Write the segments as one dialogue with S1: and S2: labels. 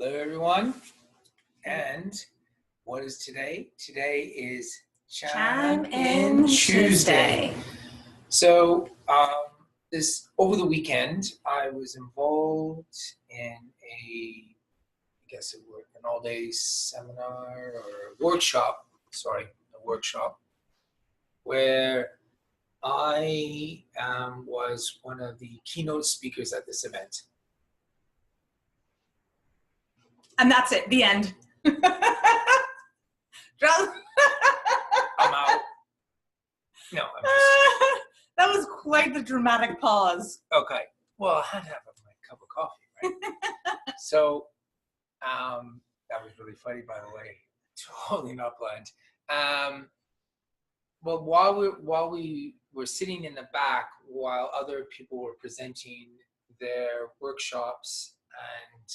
S1: Hello, everyone. And what is today? Today is
S2: Chime In Tuesday.
S1: So, this over the weekend, I was involved in an all-day seminar or workshop. A workshop where I was one of the keynote speakers at this event.
S2: And that's it, the end.
S1: I'm out. No, I'm just...
S2: That was quite the dramatic pause.
S1: Okay. Well, I had to have my cup of coffee, right? So, that was really funny, by the way. Totally not planned. Well, while we were sitting in the back, while other people were presenting their workshops and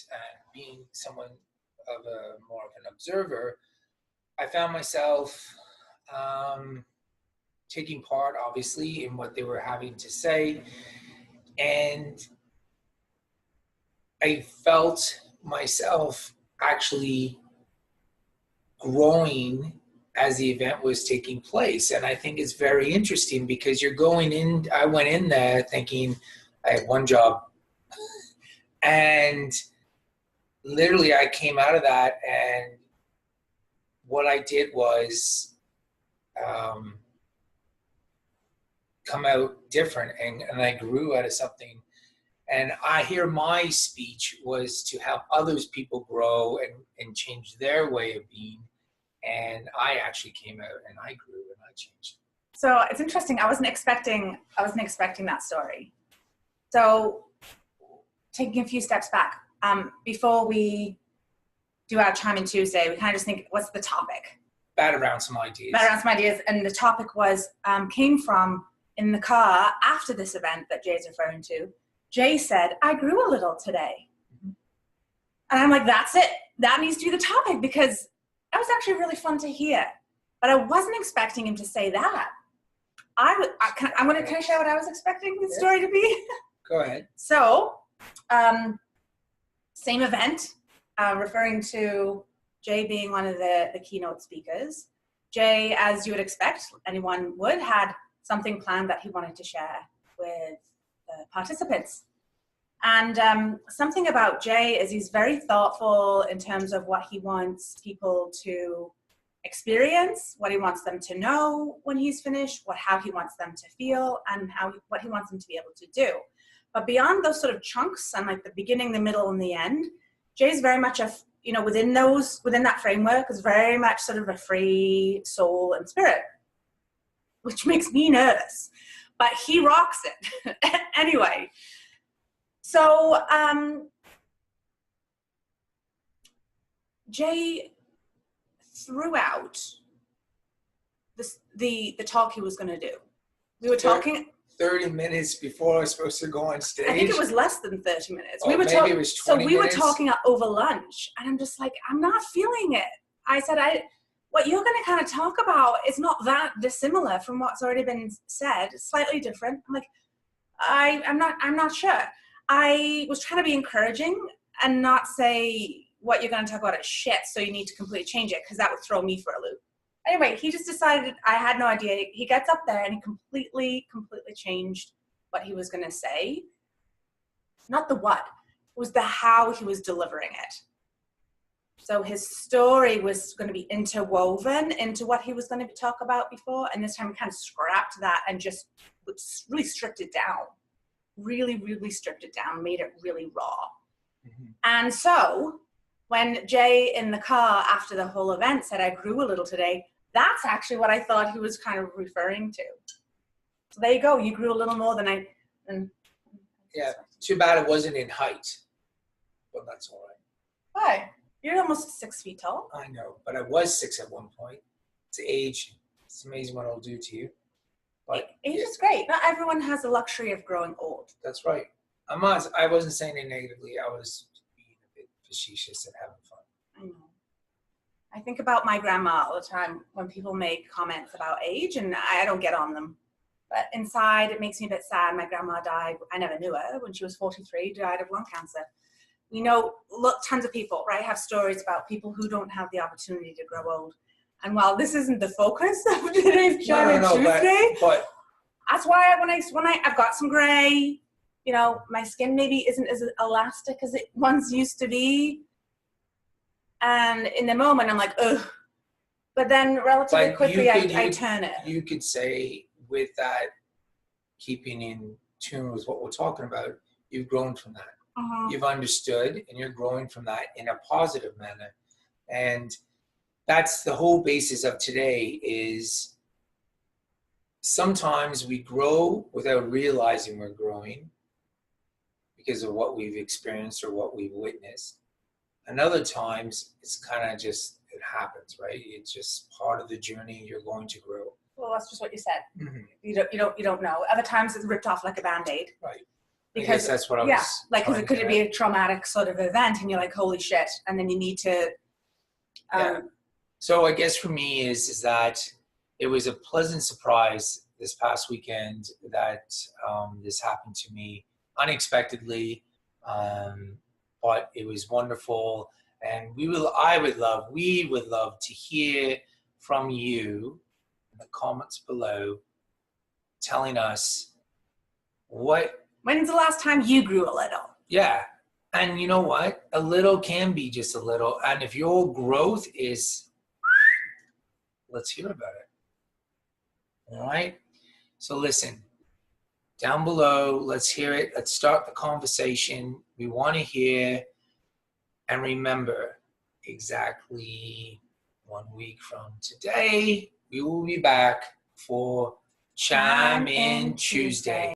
S1: being someone of more of an observer, I found myself taking part, obviously, in what they were having to say, and I felt myself actually growing as the event was taking place. And I think it's very interesting because you're going in, I went in there thinking I had one job. And literally I came out of that, and what I did was come out different, and I grew out of something. And I hear my speech was to help others people grow and change their way of being. And I actually came out and I grew and I changed.
S2: So it's interesting. I wasn't expecting that story. So taking a few steps back, before we do our Chime In Tuesday, we kind of just think, what's the topic?
S1: Bat around some ideas.
S2: And the topic was, came from in the car after this event that Jay's referring to. Jay said, I grew a little today. Mm-hmm. And I'm like, that's it. That needs to be the topic, because that was actually really fun to hear. But I wasn't expecting him to say that. Can I share what I was expecting the story to be?
S1: Go ahead.
S2: So, same event, referring to Jay being one of the keynote speakers. Jay, as you would expect, anyone would, had something planned that he wanted to share with the participants. And something about Jay is he's very thoughtful in terms of what he wants people to experience, what he wants them to know when he's finished, how he wants them to feel, and what he wants them to be able to do. But beyond those sort of chunks and like the beginning, the middle, and the end, Jay's very much within that framework is very much sort of a free soul and spirit, which makes me nervous, but he rocks it. Anyway, so Jay threw out the talk he was going to do. We were talking
S1: 30 minutes before I was supposed to go on stage.
S2: I think it was less than 30 minutes.
S1: Maybe it was 20 minutes.
S2: So we were talking over lunch, and I'm just like, I'm not feeling it. I said, what you're going to kind of talk about is not that dissimilar from what's already been said. It's slightly different. I'm like, I'm not sure. I was trying to be encouraging and not say what you're going to talk about is shit, so you need to completely change it, because that would throw me for a loop. Anyway, he just decided, I had no idea. He gets up there and he completely changed what he was going to say. Not the what, it was the how he was delivering it. So his story was going to be interwoven into what he was going to talk about before, and this time we kind of scrapped that and just really stripped it down. Really stripped it down, made it really raw. Mm-hmm. And so when Jay in the car after the whole event said, I grew a little today, that's actually what I thought he was kind of referring to. So there you go. You grew a little more than I.
S1: Yeah, too bad it wasn't in height, but that's all right.
S2: Why? You're almost 6 feet tall.
S1: I know, but I was 6 at one point. It's age. It's amazing what it'll do to you. But
S2: age is great. Not everyone has the luxury of growing old.
S1: That's right. I wasn't saying it negatively. I was being a bit facetious and having fun.
S2: I know. I think about my grandma all the time when people make comments about age, and I don't get on them. But inside, it makes me a bit sad. My grandma died. I never knew her when she was 43, died of lung cancer. look, tons of people, right, have stories about people who don't have the opportunity to grow old. And while this isn't the focus of today's Chime In Tuesday,
S1: but
S2: that's why I've got some gray, my skin maybe isn't as elastic as it once used to be. And in the moment, I'm like, ugh. But then relatively quickly, I turn it.
S1: You could say with that, keeping in tune with what we're talking about, you've grown from that. You've understood, and you're growing from that in a positive manner. And that's the whole basis of today is sometimes we grow without realizing we're growing because of what we've experienced or what we've witnessed. And other times it's kind of just, it happens, right? It's just part of the journey. You're going to grow.
S2: Well, that's just what you said. You don't know. Other times it's ripped off like a Band-Aid.
S1: Right.
S2: Because
S1: I guess that's what I was.
S2: Because it could be a traumatic sort of event, and you're like, holy shit, and then you need to.
S1: So I guess for me is that it was a pleasant surprise this past weekend that this happened to me unexpectedly, but it was wonderful, and we would love to hear from you in the comments below, telling us
S2: when's the last time you grew a little?
S1: Yeah. And you know what? A little can be just a little. And if your growth is, let's hear about it. All right? So listen, down below, let's hear it. Let's start the conversation. We want to hear. And remember, exactly 1 week from today, we will be back for Chime In Tuesday.